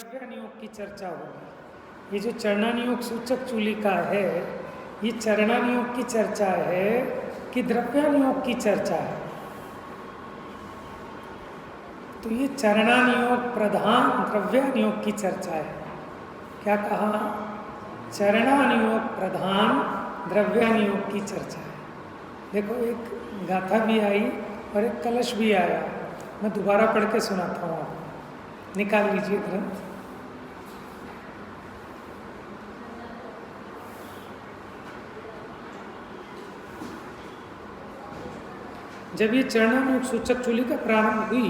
द्रव्यानुयोग की चर्चा होगी। ये जो चरणानुयोग सूचक चूलिका है, ये चरणानुयोग की चर्चा है कि द्रव्यानुयोग की चर्चा है। तो ये चरणानुयोग प्रधान द्रव्यानुयोग की चर्चा है। क्या कहा? चरणानुयोग प्रधान द्रव्यानुयोग की चर्चा है। देखो, एक गाथा भी आई और एक कलश भी आया। मैं दोबारा पढ़ के सुनाता हूँ आपको। निकाल लीजिए ग्रंथ। जब ये चरणानुयोग सूचक चूलिका प्रारंभ हुई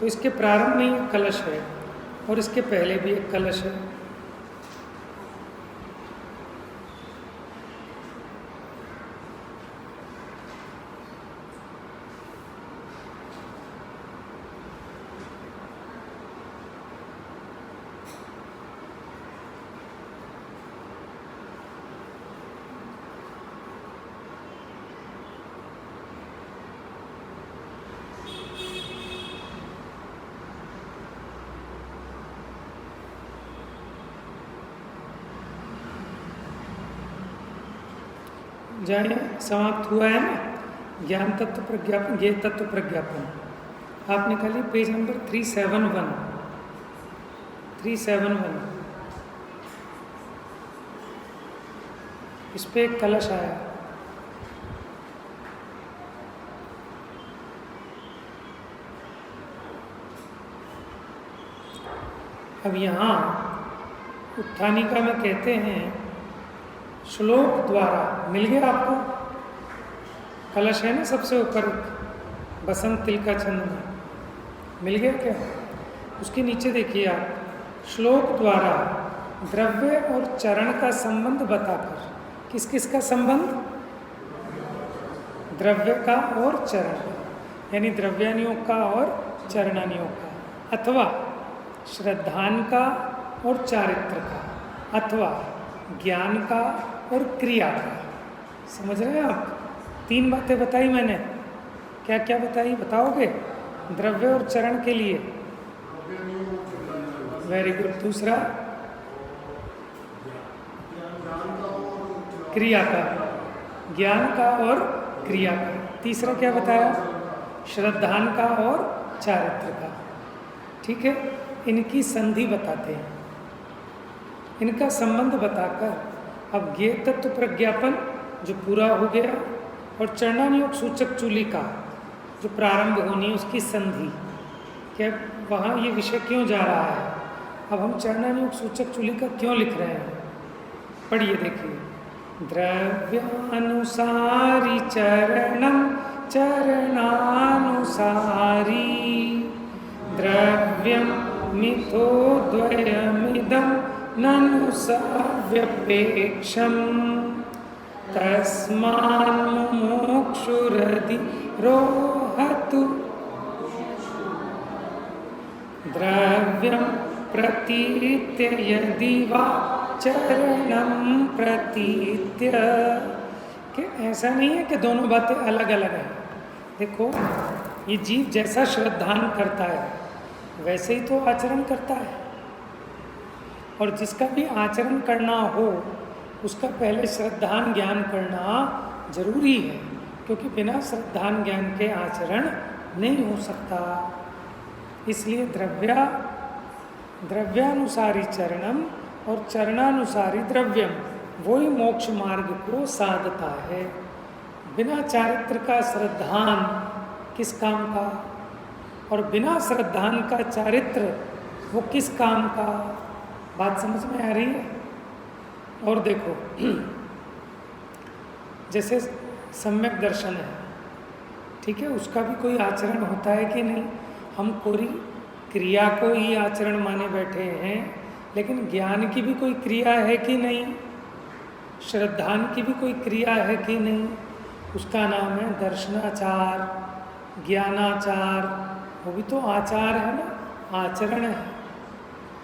तो इसके प्रारंभ में एक कलश है और इसके पहले भी एक कलश है। जाने समाप्त हुआ है ना, ज्ञान तत्व प्रज्ञापन, ज्ञेय तत्व प्रज्ञापन। आप निकालिए पेज नंबर 371। 371 इस पे एक कलश आया। अब यहाँ उत्थानिका में कहते हैं श्लोक द्वारा, मिल गया आपको? कलश है ना सबसे ऊपर बसंत तिल का छंद में, मिल गया क्या? उसके नीचे देखिए आप, श्लोक द्वारा द्रव्य और चरण का संबंध बताकर। किस किस का संबंध? द्रव्य का और चरण का, यानी द्रव्यानुयोग का और चरणानुयोग का, अथवा श्रद्धान का और चारित्र का, अथवा ज्ञान का और क्रिया का। समझ रहे हैं आप? 3 बातें बताई मैंने। क्या क्या बताई, बताओगे? द्रव्य और चरण के लिए, वेरी गुड। दूसरा क्रिया का, ज्ञान का और क्रिया का। तीसरा क्या बताया? श्रद्धान का और चारित्र का। ठीक है, इनकी संधि बताते हैं, इनका संबंध बताकर अब ज्ञेय तत्व प्रज्ञापन जो पूरा हो गया और चरणानुयोग सूचक चूलिका जो प्रारंभ होनी है उसकी संधि। क्या वहाँ ये विषय क्यों जा रहा है? अब हम चरणानुयोग सूचक चूलिका क्यों लिख रहे हैं? पढ़िए, देखिए। द्रव्यानुसारी चरणम चरणानुसारी द्रव्यम मिथो द्वयमिदं ननु सव्यपेक्षम् तस्मान्मुमुक्षुरधि रोहतु द्रव्यं प्रतीत्य यदि वा चरणं प्रतीत्य। कि ऐसा नहीं है कि दोनों बातें अलग अलग हैं। देखो, ये जीव जैसा श्रद्धान करता है वैसे ही तो आचरण करता है, और जिसका भी आचरण करना हो उसका पहले श्रद्धान ज्ञान करना जरूरी है, क्योंकि बिना श्रद्धान ज्ञान के आचरण नहीं हो सकता। इसलिए द्रव्यानुसारी चरणम और चरणानुसारी द्रव्यम, वही मोक्ष मार्ग को साधता है। बिना चारित्र का श्रद्धान किस काम का, और बिना श्रद्धान का चारित्र वो किस काम का? बात समझ में आ रही है? और देखो, जैसे सम्यक दर्शन है, ठीक है, उसका भी कोई आचरण होता है कि नहीं? हम कोई क्रिया को ही आचरण माने बैठे हैं, लेकिन ज्ञान की भी कोई क्रिया है कि नहीं? श्रद्धान की भी कोई क्रिया है कि नहीं? उसका नाम है दर्शनाचार, ज्ञानाचार। वो भी तो आचार है ना, आचरण है।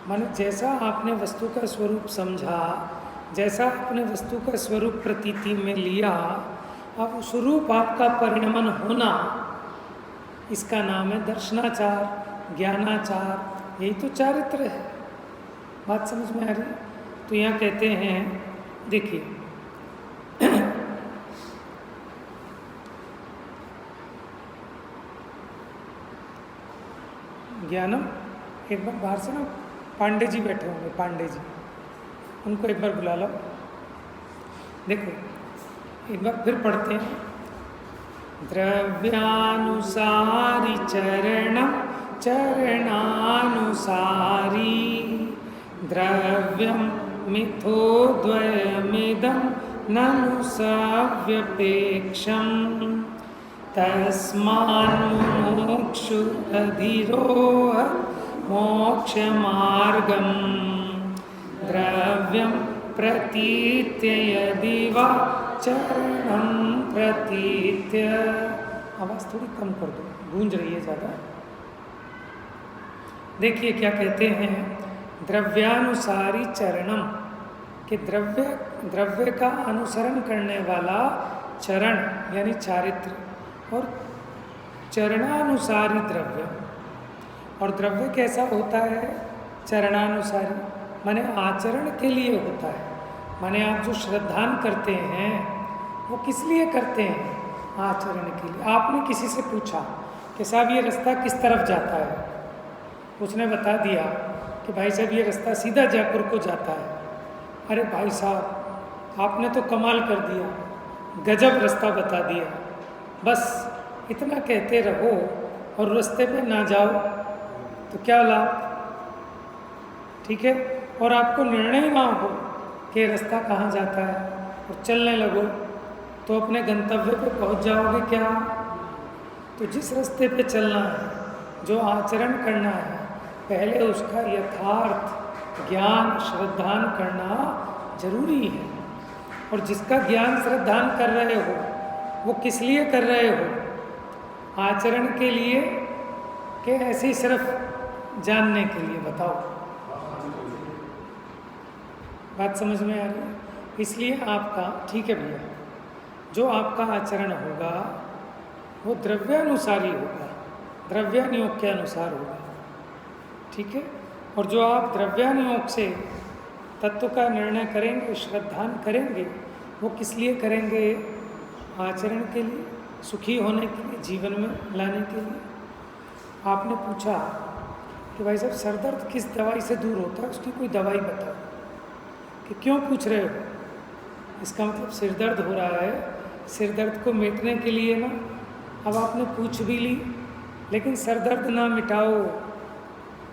माने जैसा आपने वस्तु का स्वरूप समझा, जैसा आपने वस्तु का स्वरूप प्रतीति में लिया, अब स्वरूप आपका परिणमन होना, इसका नाम है दर्शनाचार, ज्ञानाचार, यही तो चारित्र है। बात समझ में आ रही है? तो यहाँ कहते हैं, देखिए ज्ञानम, एक बार बाहर से ना पांडे जी बैठे होंगे, पांडे जी, उनको एक बार बुला लो। देखो एक बार फिर पढ़ते हैं। द्रव्यानुसारी चरणम चरणानुसारी द्रव्यम मिथोद्वयमिदं ननु सव्यपेक्षम् तस्मान्मुमुक्षुरधिरोह मोक्षमार्गं द्रव्यं प्रतीत्य यदि वा चरणं प्रतीत्य। आवाज़ थोड़ी कम कर दो, गूंज रही है ज़्यादा। देखिए क्या कहते हैं, द्रव्यानुसारी चरणम, कि द्रव्य का अनुसरण करने वाला चरण यानी चारित्र, और चरणानुसारी द्रव्य। और द्रव्य कैसा होता है? चरणानुसारी, माने आचरण के लिए होता है। माने आप जो श्रद्धान करते हैं वो किस लिए करते हैं? आचरण के लिए। आपने किसी से पूछा कि साहब ये रास्ता किस तरफ जाता है, उसने बता दिया कि भाई साहब ये रास्ता सीधा जयपुर को जाता है। अरे भाई साहब आपने तो कमाल कर दिया, गजब रास्ता बता दिया। बस इतना कहते रहो और रास्ते पे ना जाओ तो क्या लाभ? ठीक है। और आपको निर्णय ना हो कि रास्ता कहाँ जाता है और चलने लगो तो अपने गंतव्य पे पहुँच जाओगे क्या? तो जिस रास्ते पे चलना है, जो आचरण करना है, पहले उसका यथार्थ ज्ञान श्रद्धान करना जरूरी है। और जिसका ज्ञान श्रद्धान कर रहे हो वो किस लिए कर रहे हो? आचरण के लिए कि ऐसे ही सिर्फ जानने के लिए? बताओ, बात समझ में आ रही है? इसलिए आपका, ठीक है भैया, जो आपका आचरण होगा वो द्रव्यानुसारी होगा, द्रव्यानुयोग के अनुसार होगा। ठीक है। और जो आप द्रव्यानुयोग से तत्व का निर्णय करेंगे, श्रद्धान करेंगे, वो किस लिए करेंगे? आचरण के लिए, सुखी होने के लिए, जीवन में लाने के लिए। आपने पूछा कि भाई साहब सर दर्द किस दवाई से दूर होता है, उसकी कोई दवाई बताओ। कि क्यों पूछ रहे हो? इसका मतलब सिर दर्द हो रहा है, सिर दर्द को मिटने के लिए ना। अब आपने पूछ भी ली लेकिन सर दर्द ना मिटाओ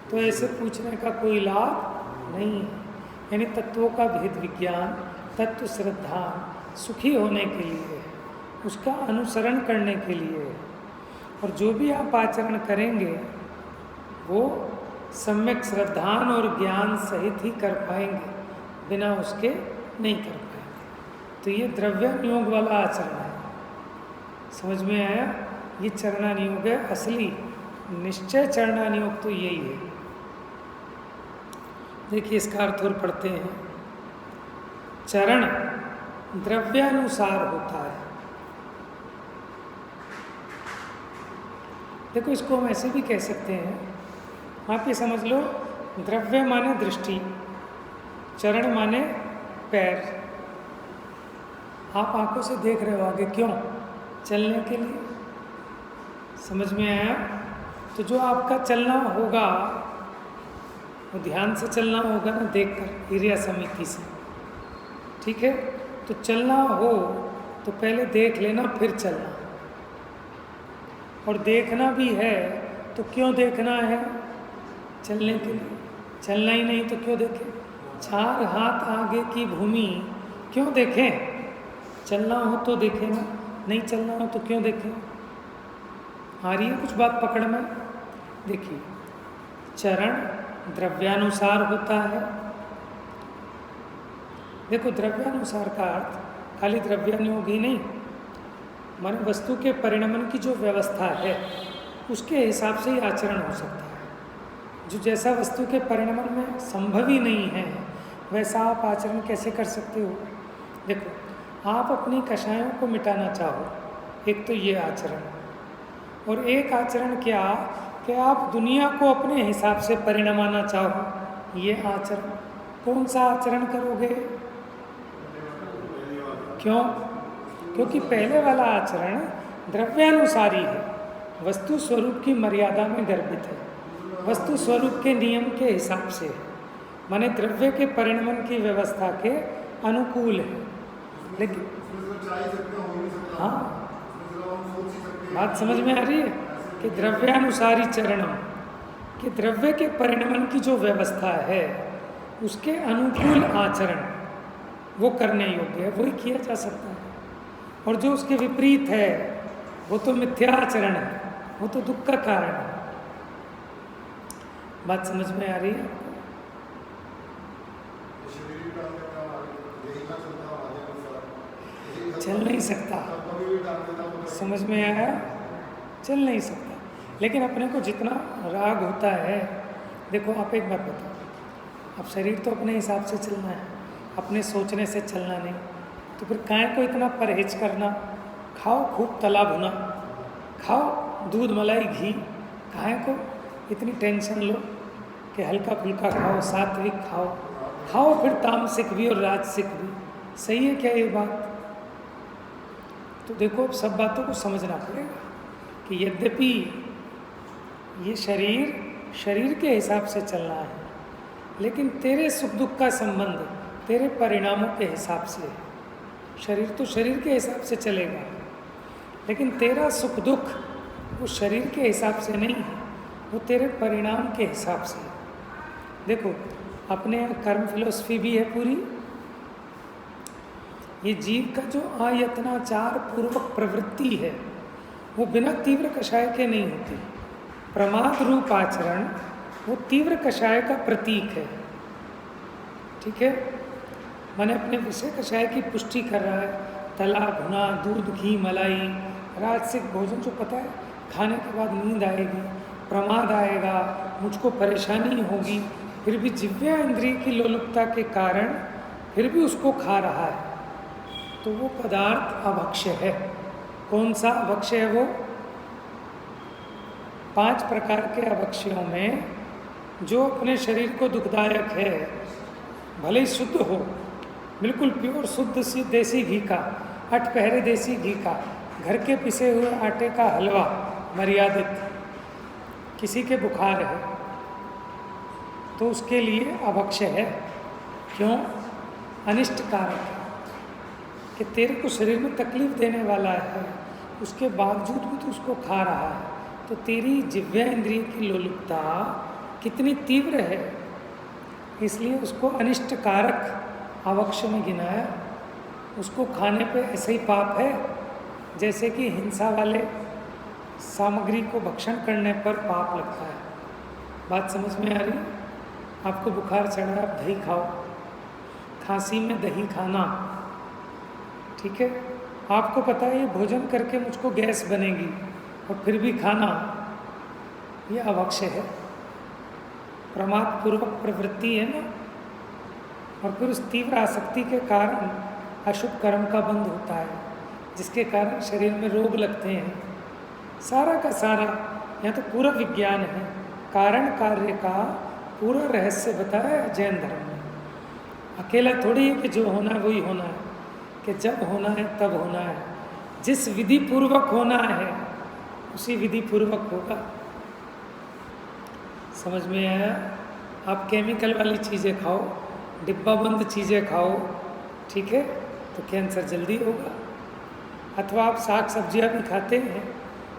तो ऐसे पूछने का कोई लाभ नहीं है। यानी तत्वों का भेद विज्ञान, तत्व श्रद्धा सुखी होने के लिए है, उसका अनुसरण करने के लिए है। और जो भी आप आचरण करेंगे वो सम्यक श्रद्धान और ज्ञान सहित ही कर पाएंगे, बिना उसके नहीं कर पाएंगे। तो ये द्रव्यानुयोग वाला आचरण है। समझ में आया? ये चरणानुयोग है असली, निश्चय चरणानुयोग तो यही है। देखिए इसका अर्थ और पढ़ते हैं। चरण द्रव्यानुसार होता है। देखो इसको हम ऐसे भी कह सकते हैं, आप ये समझ लो, द्रव्य माने दृष्टि, चरण माने पैर। आप आंखों से देख रहे हो आगे, क्यों? चलने के लिए। समझ में आया? तो जो आपका चलना होगा वो ध्यान से चलना होगा ना, देखकर, इरिया समिति से। ठीक है। तो चलना हो तो पहले देख लेना फिर चलना। और देखना भी है तो क्यों देखना है? चलने के लिए। चलना ही नहीं तो क्यों देखें? 4 हाथ आगे की भूमि क्यों देखें? चलना हो तो देखें ना, नहीं चलना हो तो क्यों देखें? आ रही है कुछ बात पकड़ में? देखिए, चरण द्रव्यानुसार होता है। देखो द्रव्यानुसार का अर्थ खाली द्रव्यानुयोग ही नहीं, माने वस्तु के परिणमन की जो व्यवस्था है उसके हिसाब से ही आचरण हो सकता है। जो जैसा वस्तु के परिणमन में संभव ही नहीं है वैसा आप आचरण कैसे कर सकते हो? देखो, आप अपनी कषायों को मिटाना चाहो, एक तो ये आचरण, और एक आचरण क्या कि आप दुनिया को अपने हिसाब से परिणमाना चाहो, ये आचरण, कौन सा आचरण करोगे? क्यों? क्योंकि पहले वाला आचरण द्रव्यानुसारी है, वस्तु स्वरूप की मर्यादा में गर्भित है, वस्तु स्वरूप के नियम के हिसाब से है, माने द्रव्य के परिणमन की व्यवस्था के अनुकूल है। लेकिन हाँ, बात समझ में आ रही है कि द्रव्यानुसारी चरणम, कि द्रव्य के परिणमन की जो व्यवस्था है उसके अनुकूल आचरण वो करने योग्य है, वही किया जा सकता है। और जो उसके विपरीत है वो तो मिथ्या आचरण है, वो तो दुख का कारण है। बात समझ में आ रही है आपको? चल नहीं सकता, समझ में आया? चल नहीं सकता। लेकिन अपने को जितना राग होता है, देखो आप एक बात बताओ, अब शरीर तो अपने हिसाब से चलना है, अपने सोचने से चलना नहीं, तो फिर काहे को इतना परहेज करना? खाओ खूब तला भुना, खाओ दूध मलाई घी, काहे को इतनी टेंशन लो कि हल्का फुल्का खाओ, सात्विक खाओ, खाओ फिर तामसिक भी और राजसिक भी। सही है क्या ये बात? तो देखो अब सब बातों को समझना पड़ेगा कि यद्यपि ये शरीर के हिसाब से चलना है, लेकिन तेरे सुख दुख का संबंध तेरे परिणामों के हिसाब से है। शरीर तो शरीर के हिसाब से चलेगा, लेकिन तेरा सुख दुख वो शरीर के हिसाब से नहीं है, वो तेरे परिणाम के हिसाब से है। देखो अपने यहाँ कर्म फिलोसफी भी है पूरी। ये जीव का जो आयतनाचार पूर्वक प्रवृत्ति है वो बिना तीव्र कषाय के नहीं होती। प्रमाद रूप आचरण वो तीव्र कषाय का प्रतीक है, ठीक है? मैंने अपने विषय कषाय की पुष्टि कर रहा है, तला भुना, दूध घी मलाई, राजसिक भोजन जो पता है खाने के बाद नींद आएगी, प्रमाद आएगा, मुझको परेशानी होगी, फिर भी जिह्वा इंद्रिय की लोलुपता के कारण फिर भी उसको खा रहा है, तो वो पदार्थ अभक्ष्य है। कौन सा अभक्ष्य है वो? 5 प्रकार के अभक्ष्यों में जो अपने शरीर को दुखदायक है, भले ही शुद्ध हो, बिल्कुल प्योर शुद्ध सी देसी घी का, 8 पहरे देसी घी का, घर के पिसे हुए आटे का हलवा मर्यादित, किसी के बुखार है तो उसके लिए अभक्ष्य है। क्यों? अनिष्टकारक है कि तेरे को शरीर में तकलीफ देने वाला है, उसके बावजूद भी तो उसको खा रहा है, तो तेरी जिह्वा इंद्रिय की लोलुपता कितनी तीव्र है, इसलिए उसको अनिष्टकारक अभक्ष्य में गिनाया। उसको खाने पे ऐसे ही पाप है जैसे कि हिंसा वाले सामग्री को भक्षण करने पर पाप लगता है। बात समझ में आ रही? आपको बुखार चढ़ा, आप दही खाओ, खांसी में दही खाना, ठीक है? आपको पता है ये भोजन करके मुझको गैस बनेगी और फिर भी खाना, ये अभक्ष्य है, प्रमाद पूर्वक प्रवृत्ति है ना। और फिर उस तीव्र आसक्ति के कारण अशुभ कर्म का बंध होता है, जिसके कारण शरीर में रोग लगते हैं। सारा का सारा यहाँ तो पूरा विज्ञान है, कारण कार्य का पूरा रहस्य बताया है जैन धर्म में। अकेला थोड़ी है कि जो होना है वही होना है, कि जब होना है तब होना है, जिस विधि पूर्वक होना है उसी विधि पूर्वक होगा। समझ में आया? आप केमिकल वाली चीज़ें खाओ, डिब्बा बंद चीज़ें खाओ, ठीक है, तो कैंसर जल्दी होगा। अथवा आप साग सब्जियां भी खाते हैं,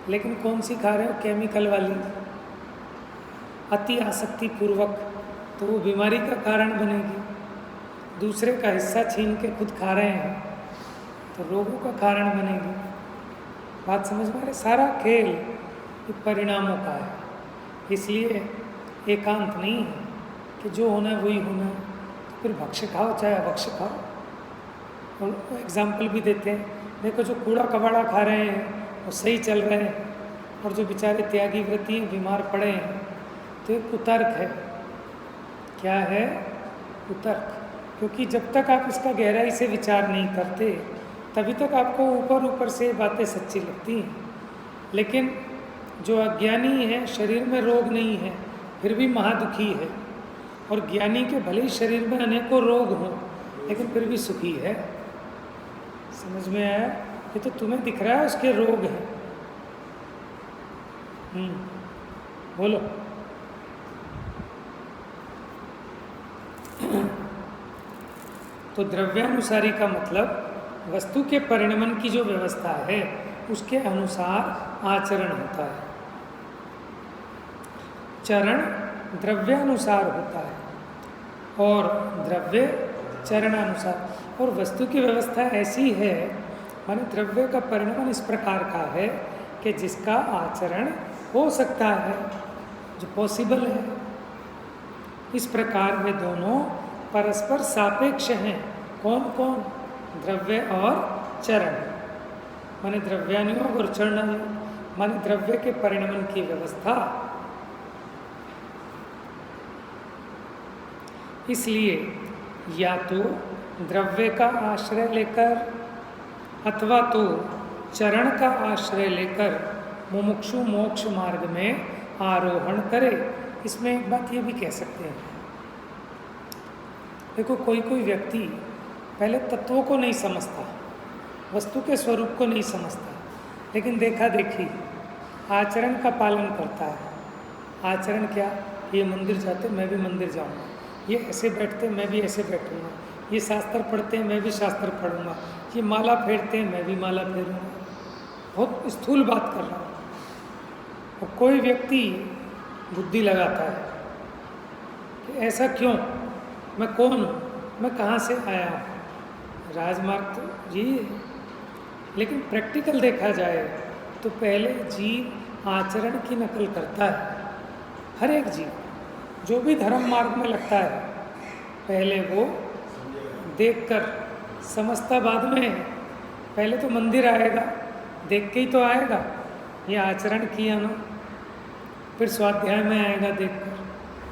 लेकिन कौन सी खा रहे हो? केमिकल वाली, अति आसक्ति पूर्वक, तो वो बीमारी का कारण बनेगी। दूसरे का हिस्सा छीन के खुद खा रहे हैं तो रोगों का कारण बनेगी। बात समझ में आ रही? सारा खेल ये परिणामों का है, इसलिए एकांत नहीं है कि जो होना है वही होना है, तो फिर भक्ष्य खाओ चाहे अभक्ष्य खाओ। और एग्जाम्पल भी देते हैं, देखो जो कूड़ा कबाड़ा खा रहे हैं वो सही चल रहे हैं, और जो बेचारे त्यागी व्रती हैं बीमार पड़े हैं, तो एक कुतर्क है। क्या है? कुतर्क। क्योंकि जब तक आप इसका गहराई से विचार नहीं करते तभी तक आपको ऊपर ऊपर से बातें सच्ची लगती हैं, लेकिन जो अज्ञानी है शरीर में रोग नहीं है फिर भी महादुखी है, और ज्ञानी के भले ही शरीर में अनेकों रोग हों लेकिन फिर भी सुखी है। समझ में आया? ये तो तुम्हें दिख रहा है उसके रोग हैं। बोलो। तो द्रव्यानुसारी का मतलब वस्तु के परिणमन की जो व्यवस्था है उसके अनुसार आचरण होता है। चरण द्रव्यानुसार होता है और द्रव्य चरणानुसार। और वस्तु की व्यवस्था ऐसी है, माने द्रव्य का परिणमन इस प्रकार का है कि जिसका आचरण हो सकता है, जो पॉसिबल है। इस प्रकार वे दोनों परस्पर सापेक्ष हैं। कौन कौन? द्रव्य और चरण, माने द्रव्यानुयोग और चरणानुयोग, माने द्रव्य के परिणमन की व्यवस्था। इसलिए या तो द्रव्य का आश्रय लेकर अथवा तो चरण का आश्रय लेकर मुमुक्षु मोक्ष मार्ग में आरोहण करे। इसमें एक बात ये भी कह सकते हैं, देखो कोई कोई व्यक्ति पहले तत्वों को नहीं समझता, वस्तु के स्वरूप को नहीं समझता, लेकिन देखा देखी आचरण का पालन करता है। आचरण क्या? ये मंदिर जाते मैं भी मंदिर जाऊंगा, ये ऐसे बैठते मैं भी ऐसे बैठूंगा, ये शास्त्र पढ़ते हैं मैं भी शास्त्र पढ़ूंगा, ये माला फेरते हैं मैं भी माला फेरूंगा। बहुत स्थूल बात कर रहा हूँ। और कोई व्यक्ति बुद्धि लगाता है कि ऐसा क्यों, मैं कौन हूँ, मैं कहाँ से आया हूँ। राजमार्ग तो यही है, लेकिन प्रैक्टिकल देखा जाए तो पहले जीव आचरण की नकल करता है। हर एक जीव जो भी धर्म मार्ग में लगता है पहले वो देखकर समझता बाद में है। पहले तो मंदिर आएगा, देख के ही तो आएगा, ये आचरण किया ना, फिर स्वाध्याय में आएगा देखकर,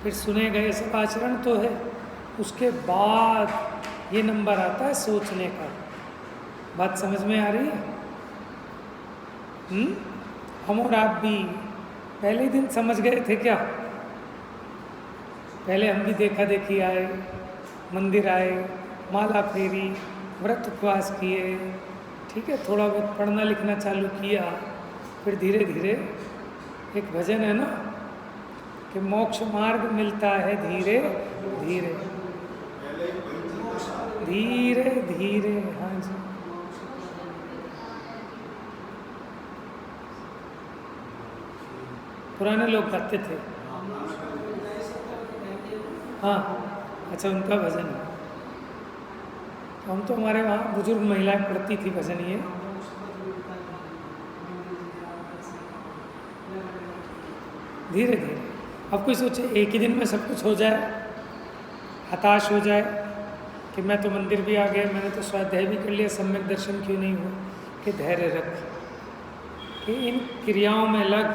फिर सुनेगा ये सब आचरण तो है, उसके बाद ये नंबर आता है सोचने का। बात समझ में आ रही है? हम और आप भी पहले ही दिन समझ गए थे क्या? पहले हम भी देखा देखी आए, मंदिर आए, माला फेरी, व्रत उपवास किए, ठीक है, थोड़ा बहुत पढ़ना लिखना चालू किया, फिर धीरे धीरे एक भजन है ना कि मोक्ष मार्ग मिलता है धीरे धीरे धीरे धीरे। हाँ जी, पुराने लोग गाते थे। हाँ अच्छा, उनका भजन है। तो हम तो हमारे वहाँ बुजुर्ग महिलाएं पढ़ती थी भजन ये। धीरे धीरे। अब कोई सोचे एक ही दिन में सब कुछ हो जाए, हताश हो जाए कि मैं तो मंदिर भी आ गया, मैंने तो स्वाध्याय भी कर लिया, सम्यक दर्शन क्यों नहीं हुआ। कि धैर्य रख, कि इन क्रियाओं में लग,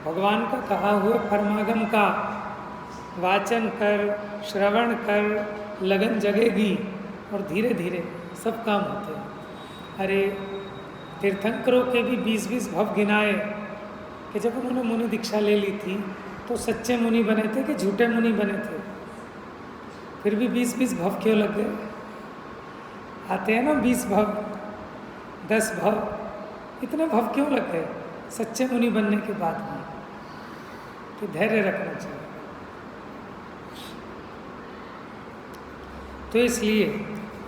भगवान का कहा हुआ परमागम का वाचन कर, श्रवण कर, लगन जगेगी और धीरे धीरे सब काम होते हैं। अरे तीर्थंकरों के भी 20-20 भव गिनाए कि जब उन्होंने मुनि दीक्षा ले ली थी तो सच्चे मुनि बने थे कि झूठे मुनि बने थे, फिर भी 20-20 भव क्यों लग गए? आते हैं ना 20 भव, 10 भव, इतने भव क्यों लग गए सच्चे मुनि बनने के बाद भी? कि धैर्य रखना चाहिए। तो इसलिए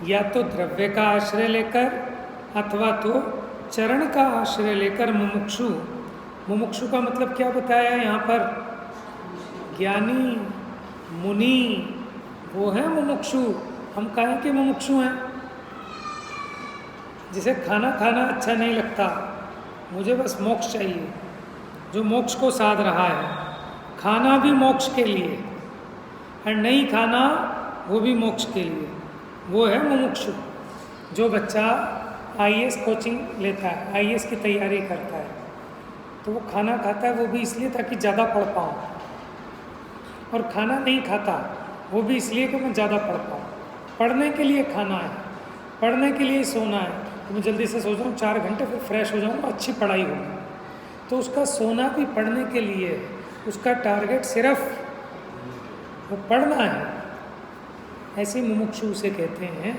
या तो द्रव्य का आश्रय लेकर अथवा तो चरण का आश्रय लेकर मुमुक्षु, मुमुक्षु का मतलब क्या बताया यहाँ पर? ज्ञानी मुनि वो है मुमुक्षु। हम काहे के मुमुक्षु हैं? जिसे खाना खाना अच्छा नहीं लगता, मुझे बस मोक्ष चाहिए, जो मोक्ष को साध रहा है, खाना भी मोक्ष के लिए और नहीं खाना वो भी मोक्ष के लिए, वो है मुमुक्षु। जो बच्चा आईएएस कोचिंग लेता है, आईएएस की तैयारी करता है, तो वो खाना खाता है वो भी इसलिए ताकि ज़्यादा पढ़ पाऊँ, और खाना नहीं खाता वो भी इसलिए कि मैं ज़्यादा पढ़ पाऊँ। पढ़ने के लिए खाना है, पढ़ने के लिए सोना है, तो मैं जल्दी से सो जाऊँ 4 घंटे, फिर फ्रेश हो जाऊँगा, अच्छी पढ़ाई होगी। तो उसका सोना भी पढ़ने के लिए है, उसका टारगेट सिर्फ वो पढ़ना है। ऐसे मुमुक्षु उसे कहते हैं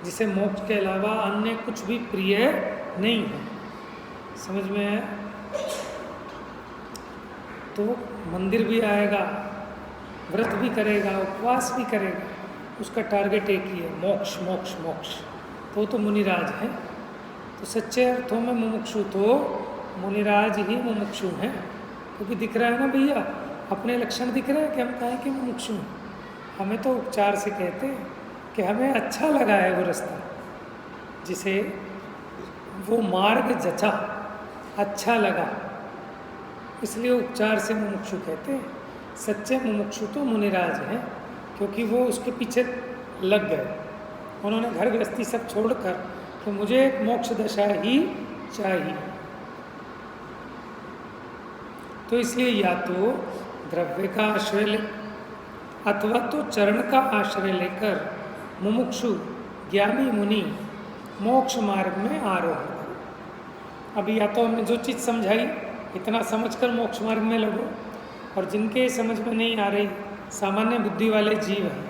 जिसे मोक्ष के अलावा अन्य कुछ भी प्रिय नहीं है। समझ में आया? तो मंदिर भी आएगा, व्रत भी करेगा, उपवास भी करेगा, उसका टारगेट एक ही है, मोक्ष मोक्ष मोक्ष। तो मुनिराज है। तो सच्चे अर्थों में मुमुक्षु तो मुनिराज ही मुमुक्षु हैं, क्योंकि दिख रहा है ना भैया, अपने लक्षण दिख रहे हैं कि हम कहें कि मुमुक्षु हैं। हमें तो उपचार से कहते हैं कि हमें अच्छा लगा है वो रास्ता, जिसे वो मार्ग जचा, अच्छा लगा, इसलिए उपचार से मुमुक्षु कहते हैं। सच्चे मुमुक्षु तो मुनिराज हैं, क्योंकि वो उसके पीछे लग गए। उन्होंने घर गृहस्थी सब छोड़कर कि मुझे एक मोक्ष दशा ही चाहिए। तो इसलिए या तो द्रव्य का आश्रय अथवा तो चरण का आश्रय लेकर मुमुक्षु ज्ञानी मुनि मोक्ष मार्ग में आरोहण करो। अभी या तो हमने जो चीज़ समझाई इतना समझकर मोक्ष मार्ग में लगो, और जिनके समझ में नहीं आ रही, सामान्य बुद्धि वाले जीव हैं,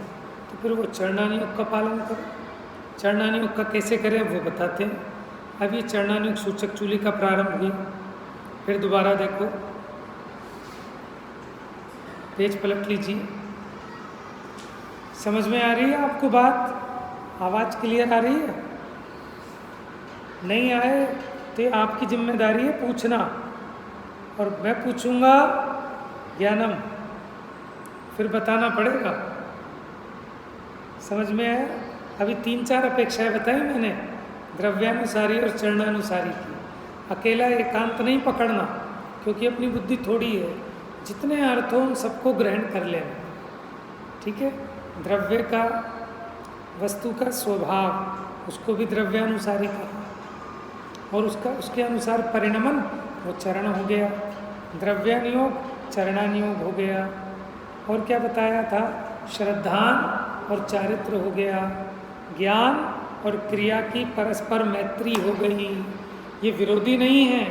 तो फिर वो चरणानुयोग का पालन करो। चरणानुयोग का कैसे करें वो बताते हैं। अब ये चरणानुयोग सूचक चूली का प्रारंभ हुई, फिर दोबारा देखो, पेज पलट लीजिए। समझ में आ रही है आपको बात? आवाज़ क्लियर आ रही है? नहीं आए तो ये आपकी जिम्मेदारी है पूछना, और मैं पूछूंगा ज्ञानम, फिर बताना पड़ेगा। समझ में आया? अभी 3-4 अपेक्षाएं बताई मैंने, द्रव्यानुसारी और चरणानुसारी की। अकेला एकांत नहीं पकड़ना, क्योंकि अपनी बुद्धि थोड़ी है, जितने अर्थ हो उन सबको ग्रहण कर लेना। ठीक है? द्रव्य का, वस्तु का स्वभाव, उसको भी द्रव्यानुसारी कहा, और उसके अनुसार परिणमन वो चरण हो गया, द्रव्यानुयोग चरणानुयोग हो गया। और क्या बताया था? श्रद्धान और चारित्र हो गया, ज्ञान और क्रिया की परस्पर मैत्री हो गई। ये विरोधी नहीं है।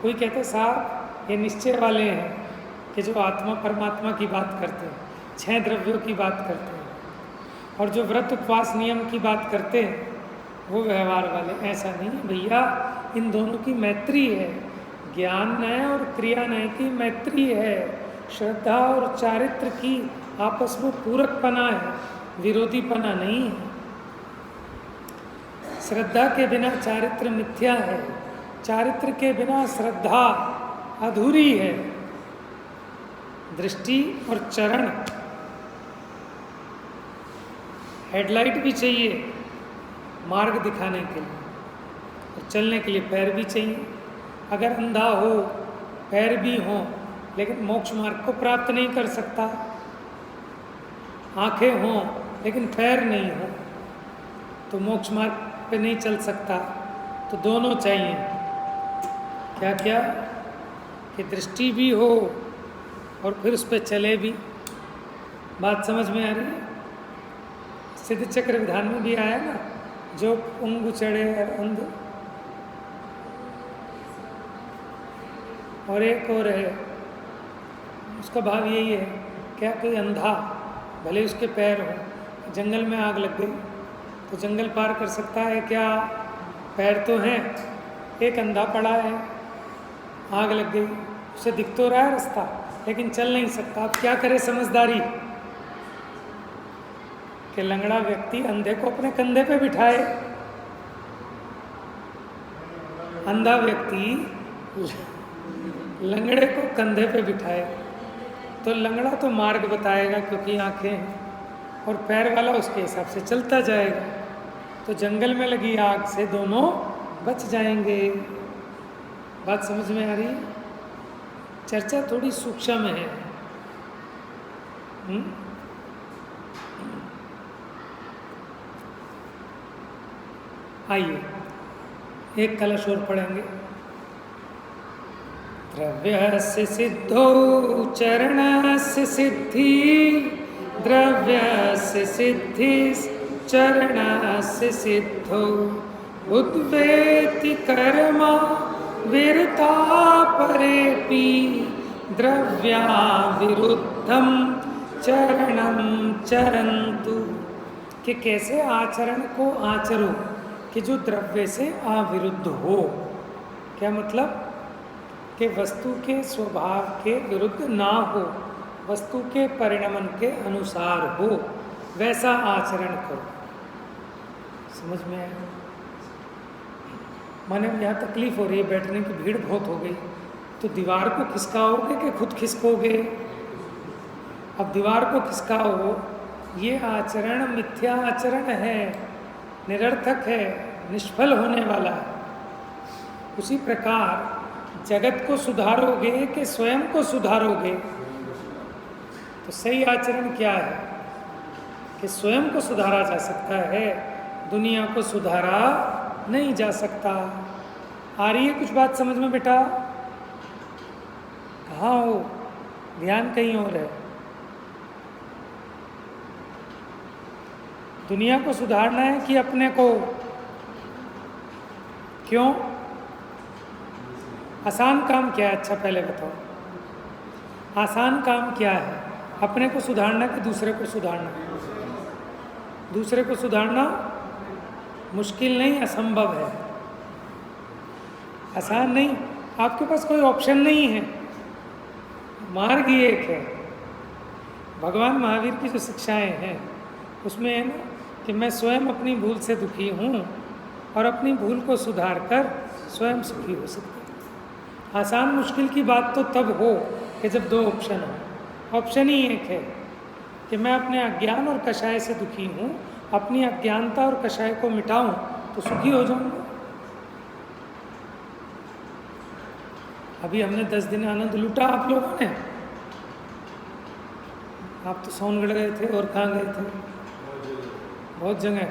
कोई कहते साहब ये निश्चय वाले हैं कि जो आत्मा परमात्मा की बात करते हैं, 6 द्रव्यों की बात करते हैं, और जो व्रत उपवास नियम की बात करते हैं वो व्यवहार वाले। ऐसा नहीं है भैया, इन दोनों की मैत्री है, ज्ञान नय और क्रिया नय की मैत्री है, श्रद्धा और चारित्र की आपस में पूरकपना है, विरोधीपना नहीं है। श्रद्धा के बिना चारित्र मिथ्या है, चारित्र के बिना श्रद्धा अधूरी है। दृष्टि और चरण, हेडलाइट भी चाहिए मार्ग दिखाने के लिए, और चलने के लिए पैर भी चाहिए। अगर अंधा हो, पैर भी हो, लेकिन मोक्ष मार्ग को प्राप्त नहीं कर सकता, आंखें हों लेकिन पैर नहीं हो, तो मोक्ष मार्ग पे नहीं चल सकता। तो दोनों चाहिए। क्या क्या? कि दृष्टि भी हो और फिर उस पर चले भी। बात समझ में आ रही है? सिद्ध चक्र विधान में भी आया ना, जो पुंगु चढ़े अंध, और एक और है, उसका भाव यही है, क्या कोई अंधा, भले उसके पैर हो, जंगल में आग लग गई तो जंगल पार कर सकता है क्या? पैर तो हैं, एक अंधा पड़ा है, आग लग गई, उसे दिख तो रहा है रास्ता, लेकिन चल नहीं सकता। अब क्या करे समझदारी कि लंगड़ा व्यक्ति अंधे को अपने कंधे पे बिठाए, अंधा व्यक्ति लंगड़े को कंधे पे बिठाए, तो लंगड़ा तो मार्ग बताएगा क्योंकि आंखें हैं, और पैर वाला उसके हिसाब से चलता जाएगा। तो जंगल में लगी आग से दोनों बच जाएंगे। बात समझ में आ रही है? चर्चा थोड़ी सूक्ष्म है। आइए एक कलश और पढ़ेंगे। द्रव्यस्य सिद्धौ चरणस्य सिद्धि, द्रव्यस्य सिद्धिस् चरणस्य सिद्धौ, उद्वेति कर्म वीरता परेपि द्रव्या विरुद्धम चरणम चरन्तु, कि कैसे आचरण को आचरो कि जो द्रव्य से अविरुद्ध हो। क्या मतलब? कि वस्तु के स्वभाव के विरुद्ध ना हो, वस्तु के परिणमन के अनुसार हो, वैसा आचरण करो। समझ में आया? माने यहाँ तकलीफ हो रही है, बैठने की भीड़ बहुत हो गई, तो दीवार को खिसकाओगे कि खुद खिसकोगे? अब दीवार को खिसकाओ, ये आचरण मिथ्या आचरण है, निरर्थक है, निष्फल होने वाला है। उसी प्रकार जगत को सुधारोगे कि स्वयं को सुधारोगे? तो सही आचरण क्या है कि स्वयं को सुधारा जा सकता है, दुनिया को सुधारा नहीं जा सकता। आ रही है कुछ बात समझ में बेटा? कहाँ हो? ध्यान कहीं और है। दुनिया को सुधारना है कि अपने को? क्यों? आसान काम क्या है? अच्छा पहले बताओ, आसान काम क्या है? अपने को सुधारना कि दूसरे को सुधारना? दूसरे को सुधारना मुश्किल नहीं, असंभव है। आसान नहीं, आपके पास कोई ऑप्शन नहीं है, मार्ग ही एक है। भगवान महावीर की जो शिक्षाएं हैं उसमें है ना कि मैं स्वयं अपनी भूल से दुखी हूँ और अपनी भूल को सुधार कर स्वयं सुखी हो सकता हूँ। आसान मुश्किल की बात तो तब हो कि जब दो ऑप्शन हो। ऑप्शन ही एक है कि मैं अपने अज्ञान और कषाय से दुखी हूँ, अपनी अज्ञानता और कषाय को मिटाऊं तो सुखी हो जाऊंगा। अभी हमने 10 दिन आनंद लूटा आप लोगों ने। आप तो सोनगढ़ गए थे और कहाँ गए थे? बहुत जगह।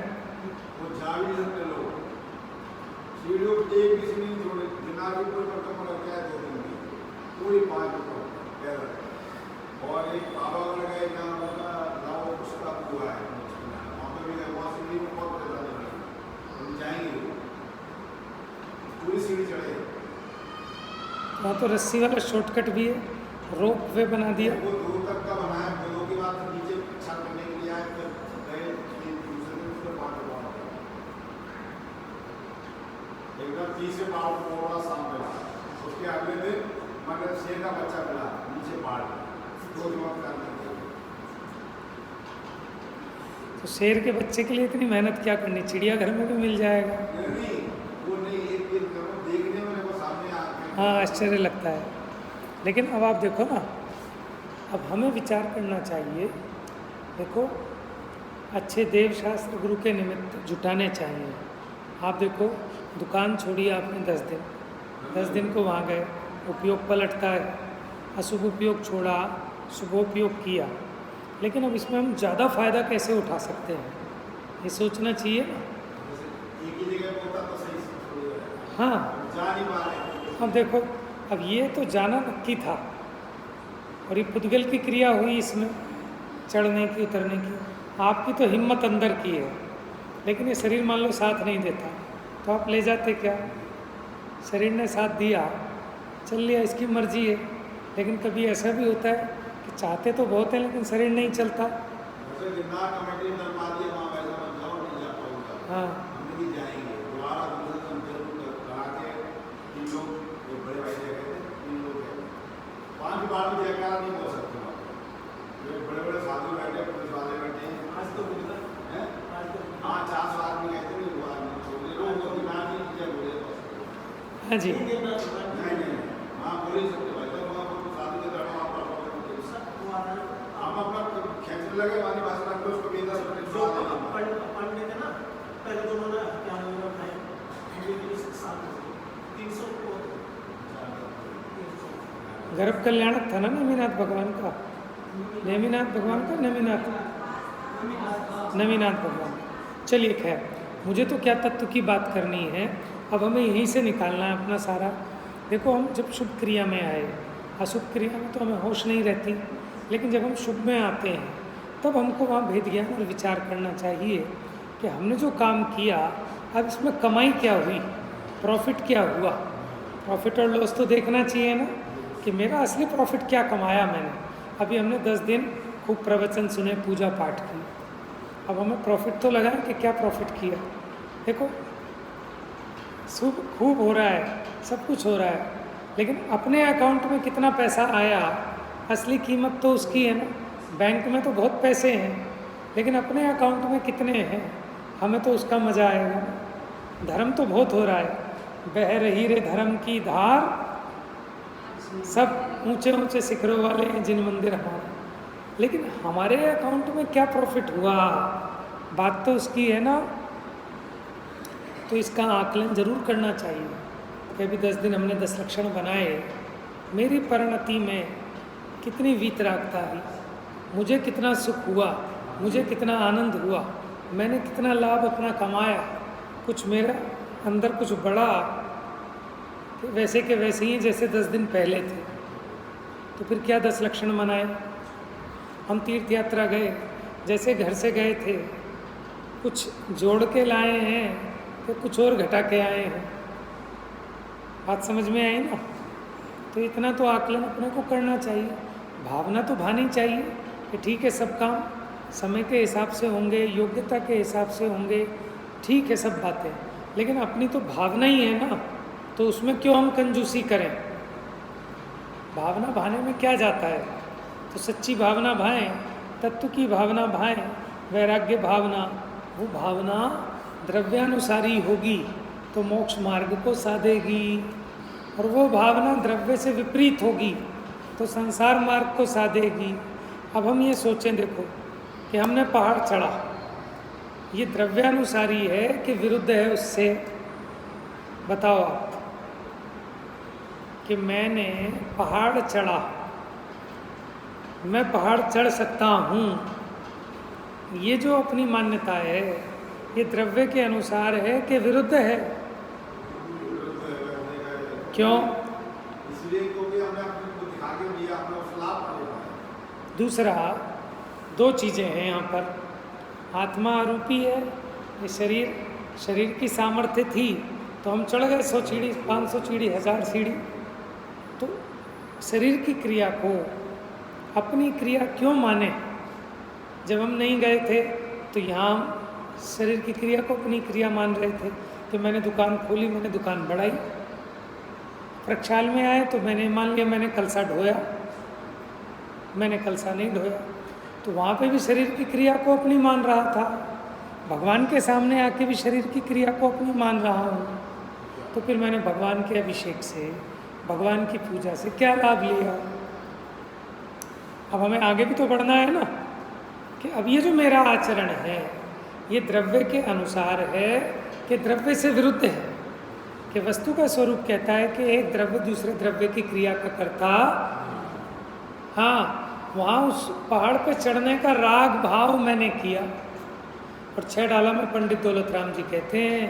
और एक बाबा गए जहाँ उसका हुआ है, वहाँ पर भी गए, वहाँ सीढ़ी में बहुत परेशानी है, हम जाएंगे पूरी सीढ़ी चढ़े। वहाँ तो रस्सी वाला शॉर्टकट भी है, रोप वे बना दिया। वो दूर तक का बना है, दो की बात नीचे अच्छा करने के लिए आए, फिर गए दूसरे दिन उसमें 5 बार एकदम 30 से पहाड़ पूरा सामने मिला। उसके अगले दिन मगर शेर का बच्चा मिला नीचे पहाड़। तो शेर के बच्चे के लिए इतनी मेहनत क्या करनी? चिड़ियाघर में भी मिल जाएगा। हाँ, आश्चर्य लगता है। लेकिन अब आप देखो ना, अब हमें विचार करना चाहिए। देखो, अच्छे देव शास्त्र गुरु के निमित्त जुटाने चाहिए। आप देखो, दुकान छोड़ी आपने 10 दिन को वहाँ गए, उपयोग पलटता है, अशुभ उपयोग छोड़ा, शुभ उपयोग किया। लेकिन अब इसमें हम ज़्यादा फ़ायदा कैसे उठा सकते हैं, ये सोचना चाहिए ना। हाँ, अब देखो, अब ये तो जाना नक्की था और ये पुद्गल की क्रिया हुई इसमें, चढ़ने की उतरने की। आपकी तो हिम्मत अंदर की है, लेकिन ये शरीर मान लो साथ नहीं देता तो आप ले जाते क्या? शरीर ने साथ दिया, चल लिया, इसकी मर्जी है। लेकिन कभी ऐसा भी होता है कि चाहते तो बहुत हैं लेकिन शरीर नहीं चलता। हाँ, हाँ जी, गर्भ कल्याणक था ना नेमिनाथ भगवान का। नेमिनाथ भगवान का, नमीनाथ भगवान। चलिए खैर, मुझे तो क्या तत्व की बात करनी है, अब हमें यहीं से निकालना है अपना सारा। देखो, हम जब शुभ क्रिया में आए, अशुभ क्रिया में तो हमें होश नहीं रहती, लेकिन जब हम शुभ में आते हैं तब हमको वहाँ भेद ज्ञान और विचार करना चाहिए कि हमने जो काम किया अब इसमें कमाई क्या हुई, प्रॉफिट क्या हुआ। प्रॉफिट और लॉस तो देखना चाहिए ना कि मेरा असली प्रॉफिट क्या कमाया मैंने। अभी हमने 10 दिन खूब प्रवचन सुने, पूजा पाठ की, अब हमें प्रॉफिट तो लगा कि क्या प्रॉफिट किया। देखो खूब हो रहा है, सब कुछ हो रहा है, लेकिन अपने अकाउंट में कितना पैसा आया, असली कीमत तो उसकी है ना। बैंक में तो बहुत पैसे हैं, लेकिन अपने अकाउंट में कितने हैं, हमें तो उसका मज़ा आएगा। धर्म तो बहुत हो रहा है, बह रही रे धर्म की धार, सब ऊंचे ऊंचे शिखरों वाले हैं जिन मंदिर हमारे, लेकिन हमारे अकाउंट में क्या प्रॉफिट हुआ, बात तो उसकी है ना। तो इसका आकलन जरूर करना चाहिए कि अभी 10 दिन हमने 10 लक्षण बनाए, मेरी परिणति में कितनी वीतरागता आई, मुझे कितना सुख हुआ, मुझे कितना आनंद हुआ, मैंने कितना लाभ अपना कमाया, कुछ मेरा अंदर कुछ बढ़ा, वैसे के वैसे ही जैसे 10 दिन पहले थे। तो फिर क्या 10 लक्षण मनाए। हम तीर्थ यात्रा गए, जैसे घर से गए थे, कुछ जोड़ के लाए हैं तो कुछ और घटा के आए हैं। बात समझ में आई ना। तो इतना तो आकलन अपने को करना चाहिए, भावना तो भानी चाहिए कि ठीक है सब काम समय के हिसाब से होंगे, योग्यता के हिसाब से होंगे, ठीक है सब बातें, लेकिन अपनी तो भावना ही है ना, तो उसमें क्यों हम कंजूसी करें। भावना भाने में क्या जाता है, तो सच्ची भावना भाएं, तत्व की भावना भाएं, वैराग्य भावना, वो भावना द्रव्यानुसारी होगी तो मोक्ष मार्ग को साधेगी, और वो भावना द्रव्य से विपरीत होगी तो संसार मार्ग को साधेगी। अब हम ये सोचें, देखो कि हमने पहाड़ चढ़ा, ये द्रव्यानुसारी है कि विरुद्ध है उससे, बताओ आप। कि मैंने पहाड़ चढ़ा, मैं पहाड़ चढ़ सकता हूँ, ये जो अपनी मान्यता है ये द्रव्य के अनुसार है कि विरुद्ध है। क्यों? इसलिए क्योंकि हमने अपने को दिखा के दिया, अपने उस लाभ को दिखाया। दूसरा, 2 चीज़ें हैं यहाँ पर, आत्मा आरूपी है, ये शरीर की सामर्थ्य थी तो हम चढ़ गए 100 सीढ़ी, 500 सीढ़ी, 1000 सीढ़ी। तो शरीर की क्रिया को अपनी क्रिया क्यों माने। जब हम नहीं गए थे तो यहाँ शरीर की क्रिया को अपनी क्रिया मान रहे थे कि मैंने दुकान खोली, मैंने दुकान बढ़ाई। प्रक्षाल में आए तो मैंने मान लिया मैंने कलसा ढोया, मैंने कलसा नहीं ढोया, तो वहाँ पे भी शरीर की क्रिया को अपनी मान रहा था। भगवान के सामने आके भी शरीर की क्रिया को अपनी मान रहा हूँ, तो फिर मैंने भगवान के अभिषेक से, भगवान की पूजा से क्या लाभ लिया। अब हमें आगे भी तो बढ़ना है ना, कि अब ये जो मेरा आचरण है ये द्रव्य के अनुसार है कि द्रव्य से विरुद्ध है। कि वस्तु का स्वरूप कहता है कि एक द्रव्य दूसरे द्रव्य की क्रिया का करता। हाँ, वहाँ उस पहाड़ पे चढ़ने का राग भाव मैंने किया, और 6 डाला में पंडित दौलत राम जी कहते हैं,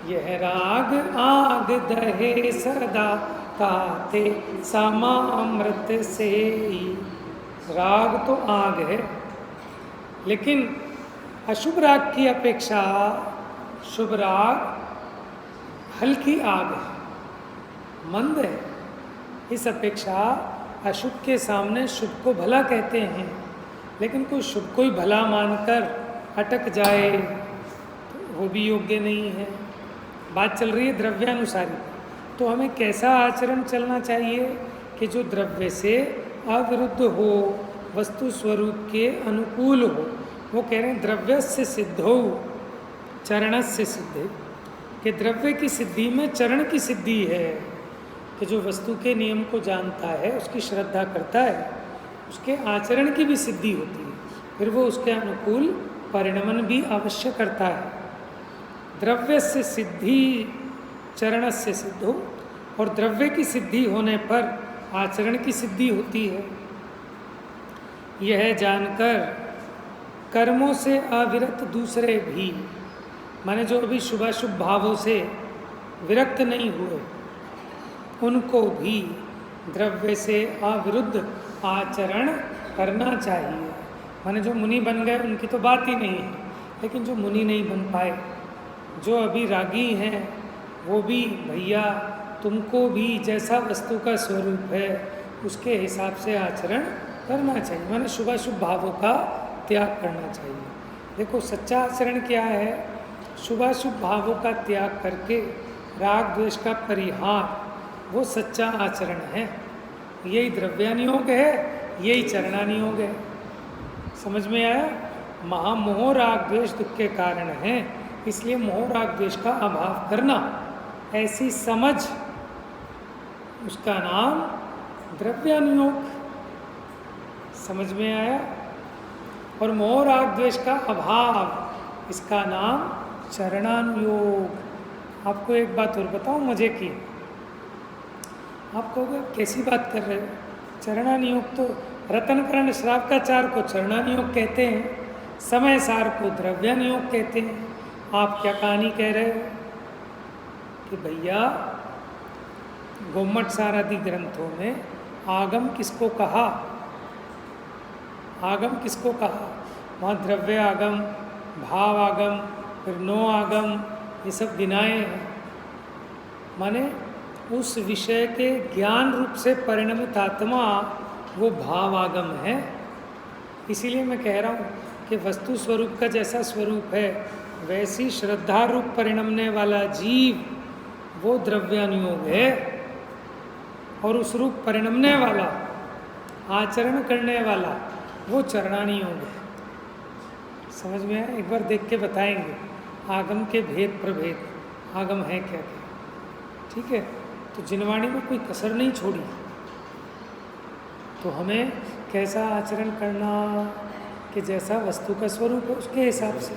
यह राग आग दहे सदा ताते सामा अमृत से। राग तो आग है, लेकिन अशुभ राग की अपेक्षा शुभ राग हल्की आग है, मंद है। इस अपेक्षा अशुभ के सामने शुभ को भला कहते हैं, लेकिन कोई शुभ को ही भला मानकर अटक जाए तो वो भी योग्य नहीं है। बात चल रही है द्रव्यानुसारी, तो हमें कैसा आचरण चलना चाहिए कि जो द्रव्य से अविरुद्ध हो, वस्तु स्वरूप के अनुकूल हो। वो कह रहे हैं द्रव्य से सिद्धो चरण से सिद्धे, कि द्रव्य की सिद्धि में चरण की सिद्धि है, कि जो वस्तु के नियम को जानता है, उसकी श्रद्धा करता है, उसके आचरण की भी सिद्धि होती है, फिर वो उसके अनुकूल परिणमन भी अवश्य करता है। द्रव्य से सिद्धि चरण से सिद्धो, और द्रव्य की सिद्धि होने पर आचरण की सिद्धि होती है। यह जानकर कर्मों से अविरत दूसरे भी, माने जो अभी शुभाशुभ भावों से विरक्त नहीं हुए, उनको भी द्रव्य से अविरुद्ध आचरण करना चाहिए। माने जो मुनि बन गए उनकी तो बात ही नहीं है, लेकिन जो मुनि नहीं बन पाए, जो अभी रागी हैं, वो भी भैया तुमको भी जैसा वस्तु का स्वरूप है उसके हिसाब से आचरण करना चाहिए, माने शुभाशुभ भावों का त्याग करना चाहिए। देखो सच्चा आचरण क्या है, शुभाशुभ भावों का त्याग करके राग द्वेष का परिहार, वो सच्चा आचरण है। यही द्रव्यानियोग है, यही चरणानियोग है। समझ में आया? महामोह राग द्वेष दुख के कारण है, इसलिए मोह राग द्वेष का अभाव करना, ऐसी समझ, उसका नाम द्रव्यानुयोग। समझ में आया? और मोह राग द्वेष का अभाव, इसका नाम चरणानुयोग। आपको एक बात और बताऊं मजे की, आप कहोगे कैसी बात कर रहे हो? चरणानुयोग तो रतनकरण श्रावकाचार को चरणानुयोग कहते हैं, समय सार को द्रव्यानुयोग कहते हैं। आप क्या कहानी कह रहे हो कि भैया गोमट सार आदि ग्रंथों में आगम किसको कहा? आगम किसको कहा? वहाँ द्रव्य आगम, भाव आगम, फिर नो आगम, ये सब गिनाए हैं। माने उस विषय के ज्ञान रूप से परिणमित आत्मा वो भाव आगम है। इसीलिए मैं कह रहा हूँ कि वस्तु स्वरूप का जैसा स्वरूप है वैसी श्रद्धा रूप परिणमने वाला जीव वो द्रव्यानुयोग है, और उस रूप परिणमने वाला, आचरण करने वाला, वो चरणानुयोग है। समझ में आया? एक बार देख के बताएंगे आगम के भेद प्रभेद, आगम है क्या क्या। ठीक है, तो जिनवाणी में कोई कसर नहीं छोड़ी। तो हमें कैसा आचरण करना कि जैसा वस्तु का स्वरूप है उसके हिसाब से।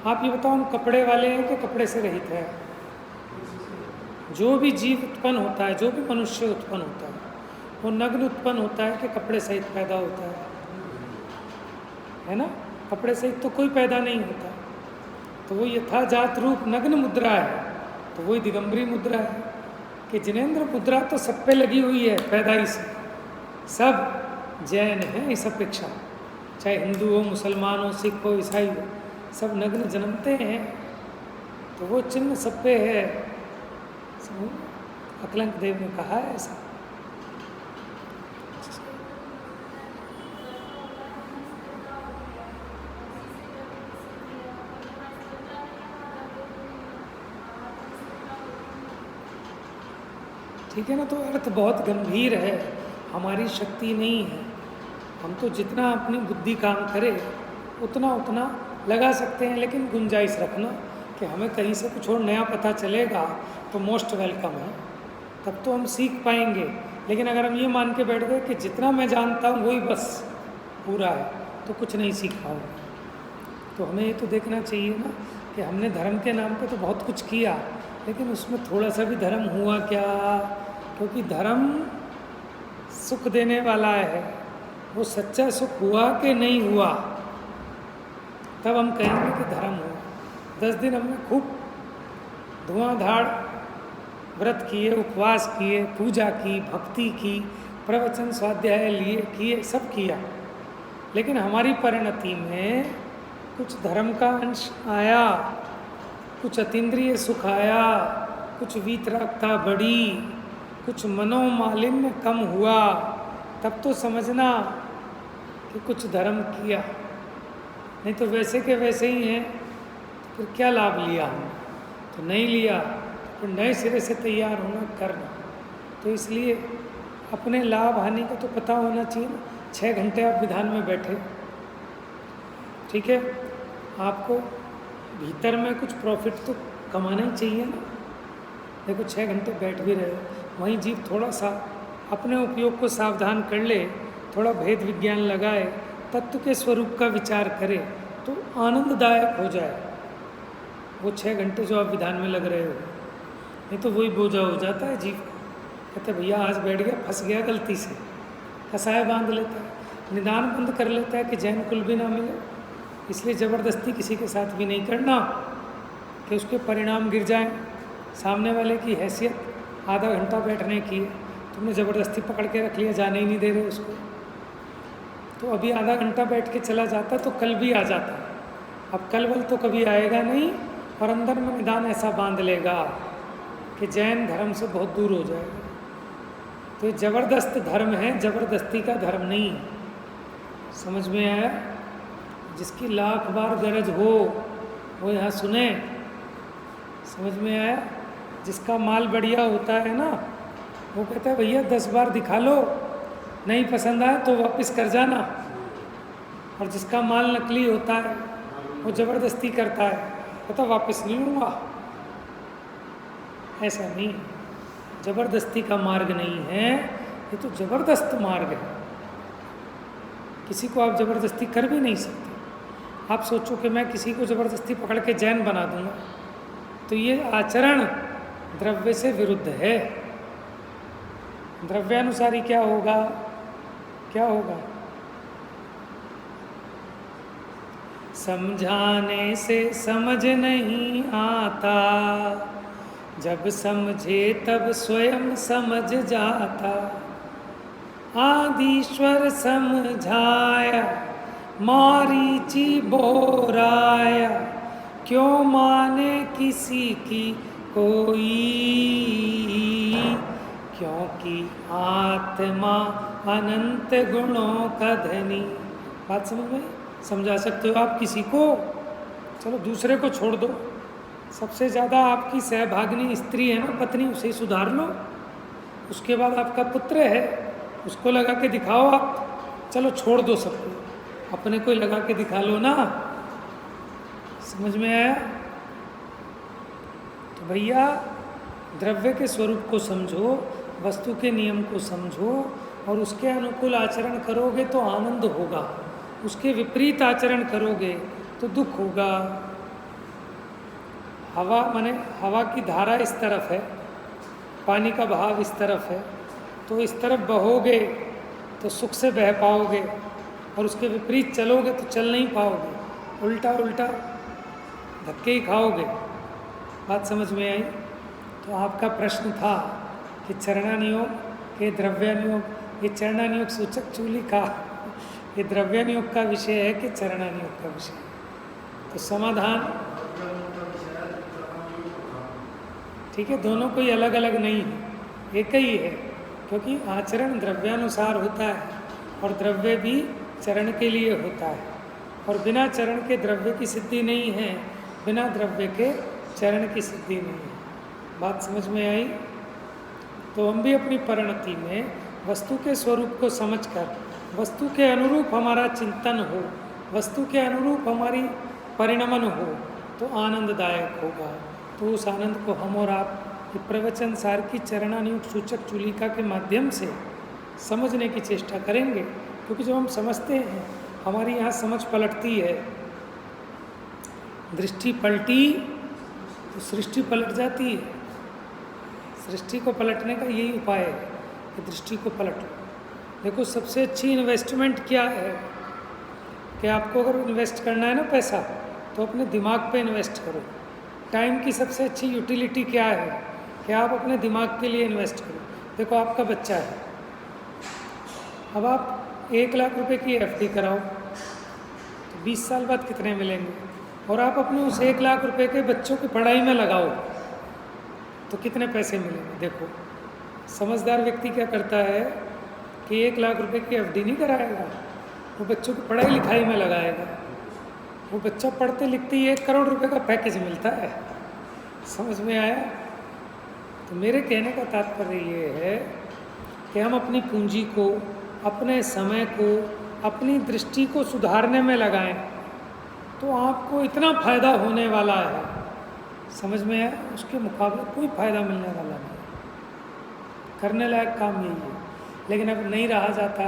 आप ये बताओ, हम कपड़े वाले हैं कि कपड़े से रहित है? जो भी जीव उत्पन्न होता है, जो भी मनुष्य उत्पन्न होता है, वो नग्न उत्पन्न होता है कि कपड़े सहित पैदा होता है ना? कपड़े सहित तो कोई पैदा नहीं होता। तो वो यथाजात रूप नग्न मुद्रा है, तो वही दिगंबरी मुद्रा है। कि जिनेंद्र मुद्रा तो सब पे लगी हुई है पैदाई से, सब जैन है इस अपेक्षा, चाहे हिंदू हो, मुसलमान हो, सिख हो, ईसाई हो, सब नग्न जन्मते हैं। तो वो चिन्ह सब पे है। अकलंक देव ने कहा है ऐसा। ठीक है ना? तो अर्थ बहुत गंभीर है, हमारी शक्ति नहीं है। हम तो जितना अपनी बुद्धि काम करे उतना उतना लगा सकते हैं, लेकिन गुंजाइश रखना कि हमें कहीं से कुछ और नया पता चलेगा तो मोस्ट वेलकम है, तब तो हम सीख पाएंगे। लेकिन अगर हम ये मान के बैठ गए कि जितना मैं जानता हूँ वही बस पूरा है, तो कुछ नहीं सीख पाऊँगा। तो हमें ये तो देखना चाहिए ना कि हमने धर्म के नाम पे तो बहुत कुछ किया, लेकिन उसमें थोड़ा सा भी धर्म हुआ क्या? क्योंकि धर्म सुख देने वाला है, वो सच्चा सुख हुआ कि नहीं हुआ तब हम कहेंगे कि धर्म हुआ। 10 दिन हमने खूब धुआंधार व्रत किए, उपवास किए, पूजा की, भक्ति की, प्रवचन स्वाध्याय लिए किए, सब किया, लेकिन हमारी परिणति में कुछ धर्म का अंश आया, कुछ अतीन्द्रिय सुख आया, कुछ वीतरागता बढ़ी, कुछ मनोमालिन्य कम हुआ, तब तो समझना कि कुछ धर्म किया। नहीं तो वैसे के वैसे ही हैं, तो फिर क्या लाभ लिया हम? तो नहीं लिया, फिर नए सिरे से तैयार होना, करना। तो इसलिए अपने लाभ हानि का तो पता होना चाहिए ना। 6 घंटे आप विधान में बैठे, ठीक है, आपको भीतर में कुछ प्रॉफिट तो कमाना ही चाहिए ना। देखो 6 घंटे बैठ भी रहे हो, वहीं जीव थोड़ा सा अपने उपयोग को सावधान कर ले, थोड़ा भेद विज्ञान लगाए, तत्व के स्वरूप का विचार करे, तो आनंददायक हो जाए वो 6 घंटे जो आप विधान में लग रहे हो। नहीं तो वही बोझा हो जाता है जीव को। कहते भैया आज बैठ गया, फंस गया गलती से, कसाय बांध लेता है, निदान बंद कर लेता है कि जैन कुल भी ना मिले। इसलिए ज़बरदस्ती किसी के साथ भी नहीं करना कि उसके परिणाम गिर जाएं। सामने वाले की हैसियत आधा घंटा बैठने की है, तुमने ज़बरदस्ती पकड़ के रख लिया, जाने ही नहीं दे रहे उसको, तो अभी आधा घंटा बैठ के चला जाता तो कल भी आ जाता। अब कल बल तो कभी आएगा नहीं, और अंदर में निदान ऐसा बांध लेगा कि जैन धर्म से बहुत दूर हो जाएगा। तो ये ज़बरदस्त धर्म है, ज़बरदस्ती का धर्म नहीं है। समझ में आया? जिसकी लाख बार गरज हो वो यहाँ सुने। समझ में आया? जिसका माल बढ़िया होता है ना, वो कहता है भैया 10 बार दिखा लो, नहीं पसंद आए तो वापस कर जाना। और जिसका माल नकली होता है वो ज़बरदस्ती करता है, कहता वापस नहीं लूँगा। ऐसा नहीं, ज़बरदस्ती का मार्ग नहीं है, ये तो ज़बरदस्त मार्ग है। किसी को आप ज़बरदस्ती कर भी नहीं सकते। आप सोचो कि मैं किसी को ज़बरदस्ती पकड़ के जैन बना दूंगा, तो ये आचरण द्रव्य से विरुद्ध है। द्रव्यानुसारी क्या होगा? क्या होगा? समझाने से समझ नहीं आता, जब समझे तब स्वयं समझ जाता। आदिश्वर समझाया, मारीची बोराया, क्यों माने किसी की कोई, क्योंकि आत्मा अनंत गुणों का धनी। बात समझ में? समझा सकते हो आप किसी को? चलो दूसरे को छोड़ दो, सबसे ज़्यादा आपकी सहभागिनी स्त्री है ना, पत्नी, उसे सुधार लो। उसके बाद आपका पुत्र है, उसको लगा के दिखाओ आप। चलो छोड़ दो सबको, अपने को लगा के दिखा लो ना। समझ में आया? तो भैया द्रव्य के स्वरूप को समझो, वस्तु के नियम को समझो, और उसके अनुकूल आचरण करोगे तो आनंद होगा। उसके विपरीत आचरण करोगे तो दुख होगा। हवा माने हवा की धारा इस तरफ है, पानी का बहाव इस तरफ है, तो इस तरफ बहोगे तो सुख से बह पाओगे, और उसके विपरीत चलोगे तो चल नहीं पाओगे, उल्टा उल्टा धक्के ही खाओगे। बात समझ में आई? तो आपका प्रश्न था कि चरणानियोग के द्रव्यानियोग, ये चरणानियोग सूचक चूली का, ये द्रव्यानियोग का विषय है कि चरणानियोग का विषय है? तो समाधान ठीक है, दोनों कोई अलग अलग नहीं है, एक ही है। क्योंकि आचरण द्रव्यानुसार होता है और द्रव्य भी चरण के लिए होता है, और बिना चरण के द्रव्य की सिद्धि नहीं है, बिना द्रव्य के चरण की सिद्धि नहीं है। बात समझ में आई? तो हम भी अपनी परिणति में वस्तु के स्वरूप को समझकर, वस्तु के अनुरूप हमारा चिंतन हो, वस्तु के अनुरूप हमारी परिणमन हो, तो आनंददायक होगा। तो उस आनंद को हम और आप प्रवचन सार की चरणानुयोग सूचक चूलिका के माध्यम से समझने की चेष्टा करेंगे। क्योंकि जब हम समझते हैं, हमारी यहाँ समझ पलटती है। दृष्टि पलटी तो सृष्टि पलट जाती है। सृष्टि को पलटने का यही उपाय है कि दृष्टि को पलट लो। देखो, सबसे अच्छी इन्वेस्टमेंट क्या है कि आपको अगर इन्वेस्ट करना है ना पैसा, तो अपने दिमाग पे इन्वेस्ट करो। टाइम की सबसे अच्छी यूटिलिटी क्या है कि आप अपने दिमाग के लिए इन्वेस्ट करो। देखो, आपका बच्चा है, अब आप 1 लाख रुपए की एफडी कराओ तो 20 साल बाद कितने मिलेंगे, और आप अपने उस 1 लाख रुपए के बच्चों की पढ़ाई में लगाओ तो कितने पैसे मिलेंगे। देखो, समझदार व्यक्ति क्या करता है कि 1 लाख रुपए की एफडी नहीं कराएगा, वो बच्चों की पढ़ाई लिखाई में लगाएगा। वो बच्चा पढ़ते लिखते ही 1 करोड़ रुपए का पैकेज मिलता है। समझ में आया? तो मेरे कहने का तात्पर्य ये है कि हम अपनी पूंजी को, अपने समय को, अपनी दृष्टि को सुधारने में लगाएं तो आपको इतना फ़ायदा होने वाला है। समझ में आया? उसके मुकाबले कोई फ़ायदा मिलने वाला नहीं। करने लायक काम यही है। लेकिन अब नहीं रहा जाता,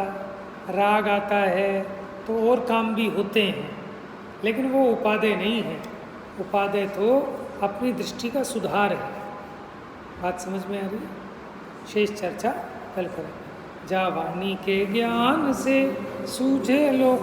राग आता है तो और काम भी होते हैं, लेकिन वो उपादेय नहीं है। उपादेय तो अपनी दृष्टि का सुधार है। बात समझ में आ रही? शेष चर्चा कल करें। जा वाणी के ज्ञान से सूझे लोक